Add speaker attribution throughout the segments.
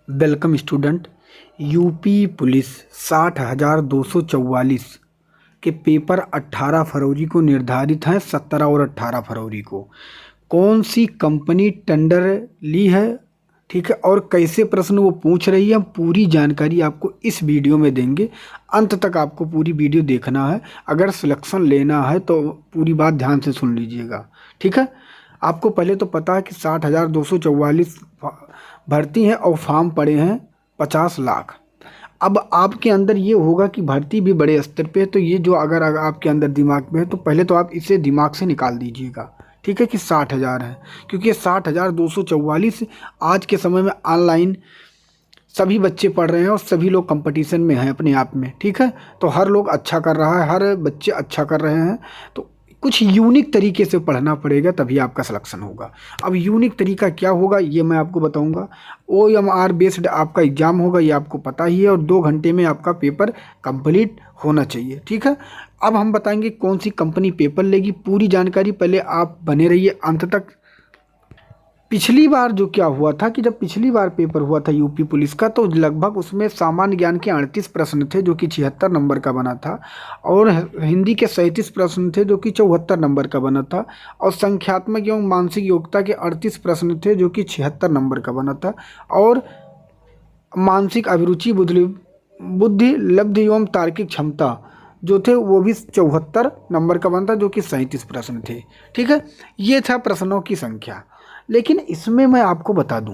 Speaker 1: Welcome student. UP police 60,244 के paper 18 फरवरी को निर्धारित हैं। 17 और 18 फरवरी को कौन सी कंपनी टेंडर ली है, ठीक है, और कैसे प्रश्न वो पूछ रही है, हम पूरी जानकारी आपको इस वीडियो में देंगे। अंत तक आपको पूरी वीडियो देखना है। अगर सिलेक्शन लेना है तो पूरी बात ध्यान से सुन लीजिएगा, ठीक है। आपको पहले तो पता है कि 60,244 भर्ती हैं और फॉर्म पड़े हैं 50 लाख। अब आपके अंदर ये होगा कि भर्ती भी बड़े स्तर पे है, तो ये जो अगर आपके अंदर दिमाग में है तो पहले तो आप इसे दिमाग से निकाल दीजिएगा, ठीक है, कि 60,000 है, क्योंकि ये 60,244 आज के समय में ऑनलाइन सभी बच्चे पढ़ रहे हैं और सभी लोग कंपटीशन में हैं अपने आप में, ठीक है। तो हर लोग अच्छा कर रहा है, हर बच्चे अच्छा कर रहे हैं, तो कुछ यूनिक तरीके से पढ़ना पड़ेगा तभी आपका सिलेक्शन होगा। अब यूनिक तरीका क्या होगा ये मैं आपको बताऊंगा। OMR बेस्ड आपका एग्ज़ाम होगा, ये आपको पता ही है, और 2 घंटे में आपका पेपर कंप्लीट होना चाहिए, ठीक है। अब हम बताएंगे कौन सी कंपनी पेपर लेगी, पूरी जानकारी पहले आप बने रहिए अंत तक। पिछली बार जो क्या हुआ था कि जब पिछली बार पेपर हुआ था यूपी पुलिस का, तो लगभग उसमें सामान्य ज्ञान के 38 प्रश्न थे जो कि 76 नंबर का बना था, और हिंदी के 37 प्रश्न थे जो कि 74 नंबर का बना था, और संख्यात्मक एवं मानसिक योग्यता के 38 प्रश्न थे जो कि 76 नंबर का बना था, और मानसिक अभिरुचि, बुद्धि लब्धि एवं तार्किक क्षमता जो थे वो भी 74 नंबर का बना था जो कि 37 प्रश्न थे, ठीक है। ये था प्रश्नों की संख्या। लेकिन इसमें मैं आपको बता दूं,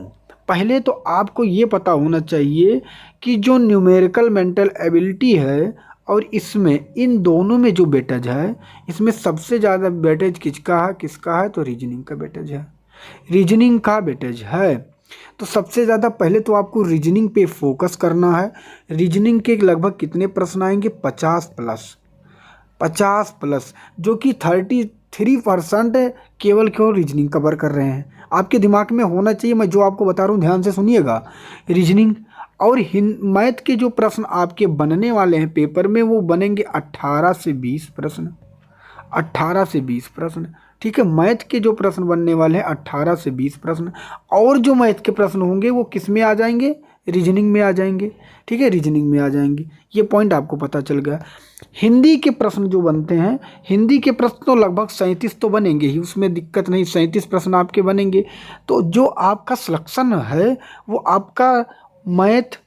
Speaker 1: पहले तो आपको ये पता होना चाहिए कि जो न्यूमेरिकल मेंटल एबिलिटी है और इसमें इन दोनों में जो वेटेज है, इसमें सबसे ज़्यादा वेटेज किसका है तो रीजनिंग का वेटेज है, रीजनिंग का वेटेज है। तो सबसे ज़्यादा पहले तो आपको रीजनिंग पे फोकस करना है। रीजनिंग के लगभग कितने प्रश्न आएंगे, 50 प्लस, जो कि 33% केवल रीजनिंग कवर कर रहे हैं। आपके दिमाग में होना चाहिए, मैं जो आपको बता रहा हूँ ध्यान से सुनिएगा। रीजनिंग और मैथ के जो प्रश्न आपके बनने वाले हैं पेपर में, वो बनेंगे 18 से 20 प्रश्न, 18 से 20 प्रश्न, ठीक है। मैथ के जो प्रश्न बनने वाले हैं 18 से 20 प्रश्न, और जो मैथ के प्रश्न होंगे वो किस में आ जाएंगे, रीजनिंग में आ जाएंगे, ठीक है, रीजनिंग में आ जाएंगे। ये पॉइंट आपको पता चल गया। हिंदी के प्रश्न जो बनते हैं, हिंदी के प्रश्न तो लगभग 37 तो बनेंगे ही, उसमें दिक्कत नहीं, 37 प्रश्न आपके बनेंगे। तो जो आपका सिलेक्शन है वो आपका मैथ,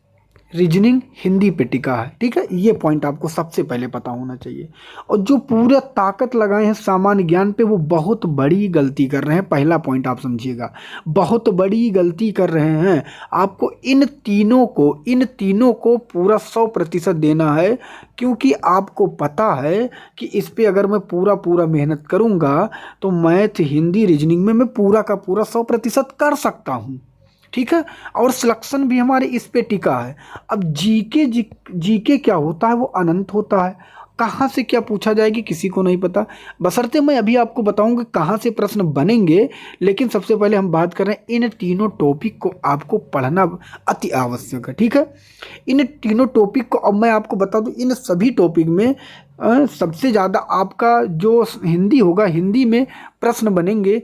Speaker 1: रीजनिंग, हिंदी पे टिका है, ठीक है। ये पॉइंट आपको सबसे पहले पता होना चाहिए। और जो पूरा ताकत लगाए हैं सामान्य ज्ञान पे, वो बहुत बड़ी गलती कर रहे हैं। पहला पॉइंट आप समझिएगा, बहुत बड़ी गलती कर रहे हैं। आपको इन तीनों को पूरा 100% देना है, क्योंकि आपको पता है कि इस पे अगर मैं पूरा मेहनत करूँगा तो मैथ, हिंदी, रीजनिंग में मैं पूरा का पूरा 100% कर सकता हूँ, ठीक है। और सिलेक्शन भी हमारे इस पे टिका है। अब जीके क्या होता है, वो अनंत होता है, कहाँ से क्या पूछा जाएगी किसी को नहीं पता। बशर्ते मैं अभी आपको बताऊंगा कहाँ से प्रश्न बनेंगे, लेकिन सबसे पहले हम बात कर रहे हैं इन तीनों टॉपिक को आपको पढ़ना अति आवश्यक है, ठीक है। इन तीनों टॉपिक को अब मैं आपको बता दूं, इन सभी टॉपिक में सबसे ज़्यादा आपका जो हिंदी होगा, हिंदी में प्रश्न बनेंगे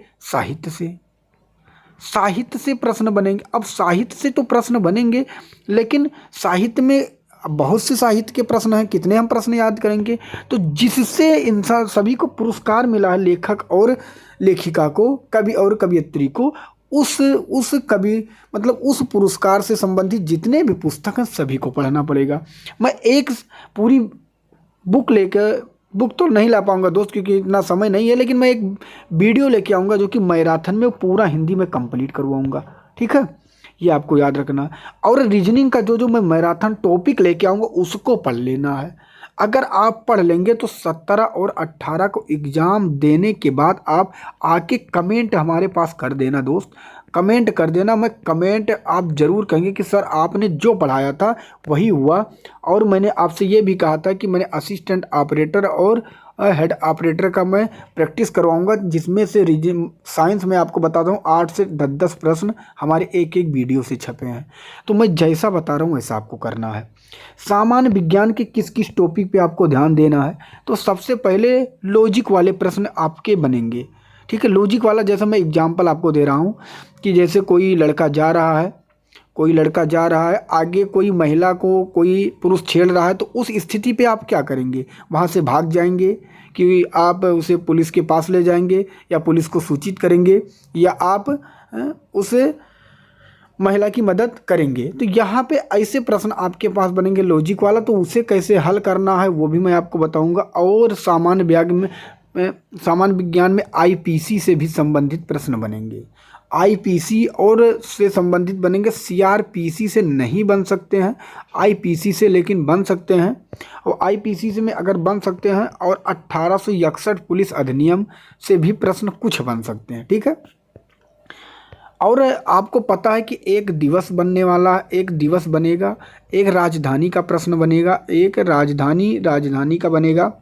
Speaker 1: साहित्य से प्रश्न बनेंगे। अब साहित्य से तो प्रश्न बनेंगे, लेकिन साहित्य में बहुत से साहित्य के प्रश्न हैं, कितने हम प्रश्न याद करेंगे। तो जिससे इंसान सभी को पुरस्कार मिला है, लेखक और लेखिका को, कवि और कवयित्री को, उस कवि मतलब उस पुरस्कार से संबंधित जितने भी पुस्तक हैं सभी को पढ़ना पड़ेगा। मैं एक पूरी बुक तो नहीं ला पाऊंगा दोस्त, क्योंकि इतना समय नहीं है, लेकिन मैं एक वीडियो लेके आऊँगा जो कि मैराथन में पूरा हिंदी में कंप्लीट करवाऊँगा, ठीक है। ये आपको याद रखना। और रीजनिंग का जो मैं मैराथन टॉपिक लेके आऊँगा उसको पढ़ लेना है। अगर आप पढ़ लेंगे तो 17 और 18 को एग्ज़ाम देने के बाद आप आके कमेंट हमारे पास कर देना दोस्त, कमेंट कर देना। मैं कमेंट आप ज़रूर कहेंगे कि सर आपने जो पढ़ाया था वही हुआ। और मैंने आपसे ये भी कहा था कि मैंने असिस्टेंट ऑपरेटर और हेड ऑपरेटर का मैं प्रैक्टिस करवाऊंगा, जिसमें से साइंस में आपको बता दूं 8 से 10 प्रश्न हमारे एक वीडियो से छपे हैं। तो मैं जैसा बता रहा हूँ वैसा आपको करना है। सामान्य विज्ञान के किस टॉपिक पे आपको ध्यान देना है, तो सबसे पहले लॉजिक वाले प्रश्न आपके बनेंगे, ठीक है। लॉजिक वाला जैसा मैं एग्जाम्पल आपको दे रहा हूँ कि जैसे कोई लड़का जा रहा है कोई लड़का जा रहा है, आगे कोई महिला को कोई पुरुष छेड़ रहा है, तो उस स्थिति पे आप क्या करेंगे? वहाँ से भाग जाएंगे कि आप उसे पुलिस के पास ले जाएंगे या पुलिस को सूचित करेंगे या आप उसे महिला की मदद करेंगे? तो यहाँ पे ऐसे प्रश्न आपके पास बनेंगे लॉजिक वाला, तो उसे कैसे हल करना है वो भी मैं आपको बताऊंगा। और सामान्य विज्ञान में आईपीसी से भी संबंधित प्रश्न बनेंगे। आईपीसी और से संबंधित बनेंगे, सीआरपीसी से नहीं बन सकते हैं, आईपीसी से लेकिन बन सकते हैं। और आईपीसी से में अगर बन सकते हैं और 1861 पुलिस अधिनियम से भी प्रश्न कुछ बन सकते हैं, ठीक है। और आपको पता है कि एक दिवस बनने वाला, एक दिवस बनेगा, एक राजधानी का प्रश्न बनेगा, एक राजधानी का बनेगा,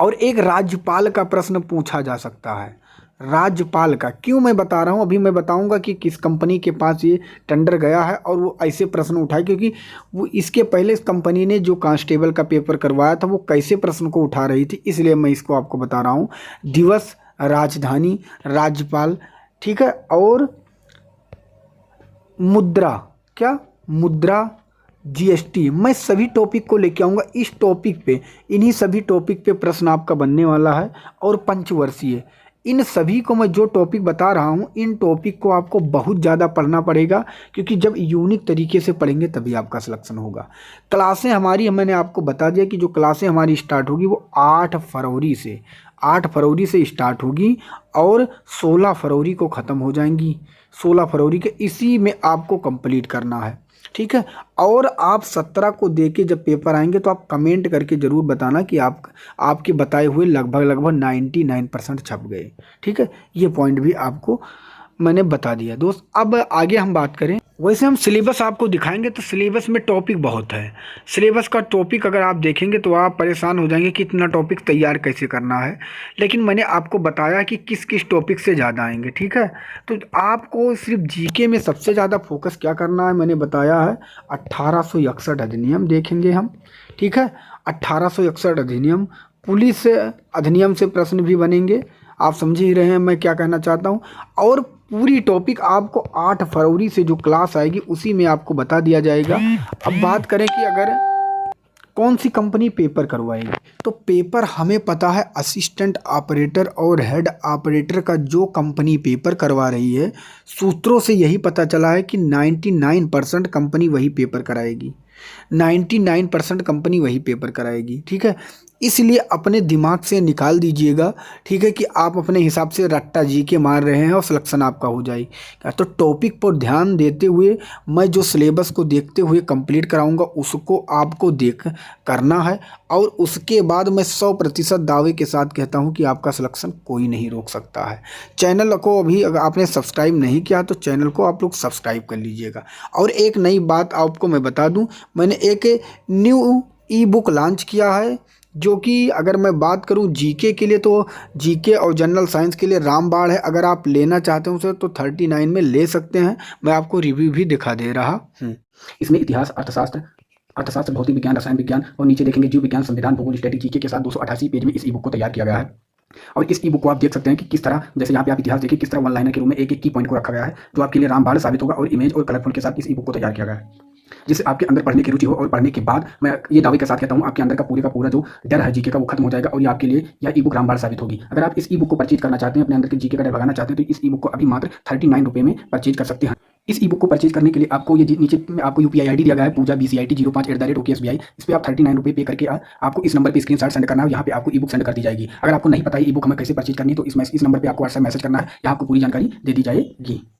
Speaker 1: और एक राज्यपाल का प्रश्न पूछा जा सकता है। राज्यपाल का क्यों मैं बता रहा हूँ, अभी मैं बताऊंगा कि किस कंपनी के पास ये टेंडर गया है और वो ऐसे प्रश्न उठाए, क्योंकि वो इसके पहले इस कंपनी ने जो कांस्टेबल का पेपर करवाया था वो कैसे प्रश्न को उठा रही थी, इसलिए मैं इसको आपको बता रहा हूँ। दिवस, राजधानी, राज्यपाल, ठीक है। और मुद्रा, क्या मुद्रा, जीएसटी, मैं सभी टॉपिक को लेके आऊँगा इस टॉपिक पे, इन्हीं सभी टॉपिक पे प्रश्न आपका बनने वाला है। और पंचवर्षीय, इन सभी को मैं जो टॉपिक बता रहा हूँ, इन टॉपिक को आपको बहुत ज़्यादा पढ़ना पड़ेगा, क्योंकि जब यूनिक तरीके से पढ़ेंगे तभी आपका सिलेक्शन होगा। क्लासें हमारी, मैंने आपको बता दिया कि जो क्लासें हमारी स्टार्ट होगी वो 8 फरवरी से स्टार्ट होगी और 16 फरवरी को ख़त्म हो जाएंगी। 16 फरवरी के इसी में आपको कंप्लीट करना है, ठीक है। और आप 17 को दे के जब पेपर आएंगे तो आप कमेंट करके ज़रूर बताना कि आपके बताए हुए लगभग 99% छप गए, ठीक है। ये पॉइंट भी आपको मैंने बता दिया दोस्त। अब आगे हम बात करें, वैसे हम सिलेबस आपको दिखाएंगे तो सिलेबस में टॉपिक बहुत है। सिलेबस का टॉपिक अगर आप देखेंगे तो आप परेशान हो जाएंगे कि इतना टॉपिक तैयार कैसे करना है, लेकिन मैंने आपको बताया कि किस किस टॉपिक से ज़्यादा आएंगे, ठीक है। तो आपको सिर्फ जीके में सबसे ज़्यादा फोकस क्या करना है, मैंने बताया है 1861 अधिनियम देखेंगे हम, ठीक है। 1861 अधिनियम, पुलिस अधिनियम से प्रश्न भी बनेंगे, आप समझ ही रहे हैं मैं क्या कहना चाहता हूँ। और पूरी टॉपिक आपको 8 फरवरी से जो क्लास आएगी उसी में आपको बता दिया जाएगा। अब बात करें कि अगर कौन सी कंपनी पेपर करवाएगी, तो पेपर हमें पता है असिस्टेंट ऑपरेटर और हेड ऑपरेटर का जो कंपनी पेपर करवा रही है, सूत्रों से यही पता चला है कि 99% कंपनी वही पेपर कराएगी, 99% कंपनी वही पेपर कराएगी, ठीक है। इसलिए अपने दिमाग से निकाल दीजिएगा, ठीक है, कि आप अपने हिसाब से रट्टा जी के मार रहे हैं और सिलेक्शन आपका हो जाएगा। तो टॉपिक पर ध्यान देते हुए मैं जो सिलेबस को देखते हुए कंप्लीट कराऊंगा उसको आपको देख करना है, और उसके बाद मैं 100% दावे के साथ कहता हूं कि आपका सिलेक्शन कोई नहीं रोक सकता है। चैनल को अभी अगर आपने सब्सक्राइब नहीं किया तो चैनल को आप लोग सब्सक्राइब कर लीजिएगा। और एक नई बात आपको मैं बता दूं, मैंने एक न्यू ई बुक लॉन्च किया है, जो कि अगर मैं बात करूं जीके के लिए तो जीके और जनरल साइंस के लिए रामबाण है। अगर आप लेना चाहते हो उसे तो 39 में ले सकते हैं, मैं आपको रिव्यू भी दिखा दे रहा हूं।
Speaker 2: इसमें इतिहास, अर्थशास्त्र, भौतिक विज्ञान, रसायन विज्ञान और नीचे देखेंगे जीव विज्ञान, संविधान, भूगोल, स्टैटिक जीके के साथ 288 पेज में इस ई बुक को तैयार किया गया है। और इस ई बुक को आप देख सकते हैं कि किस तरह, जैसे यहाँ पे आप इतिहास देखिए, किस तरह वन लाइनर के रूप में एक एक की पॉइंट को रखा गया है जो आपके लिए रामबाण साबित होगा, और इमेज और कलरफुल के साथ इस ई बुक को तैयार किया गया है, जिससे आपके अंदर पढ़ने की रुचि हो। और पढ़ने के बाद मैं ये दावे के साथ कहता हूँ आपके अंदर का पूरा जो डर है जीके का वो खत्म हो जाएगा, और ये आपके लिए यह ई बुक रामबाण साबित होगी। अगर आप इस ई बुक को परचेज करना चाहते हैं, अपने अंदर के जीके का डर भगाना चाहते हैं, तो इस ई बुक को अभी मात्र 39 रुपये में परचेज कर सकते हैं। इस ई बुक को परचेज करने के लिए आपको ये नीचे में आपको यूपीआई आईडी दिया गया है, पूजा BCIT05@OKSBI। इस पर आप 39 रुपये पे करके आपको इस नंबर पे स्क्रीनशॉट सेंड करना है, यहाँ पे आपको ई बुक सेंड कर दी जाएगी। अगर आपको नहीं पता है ई बुक हमें कैसे परचेज करनी है तो इस नंबर पे आपको व्हाट्सएप मैसेज करना है, यहाँ आपको पूरी जानकारी दे दी जाएगी।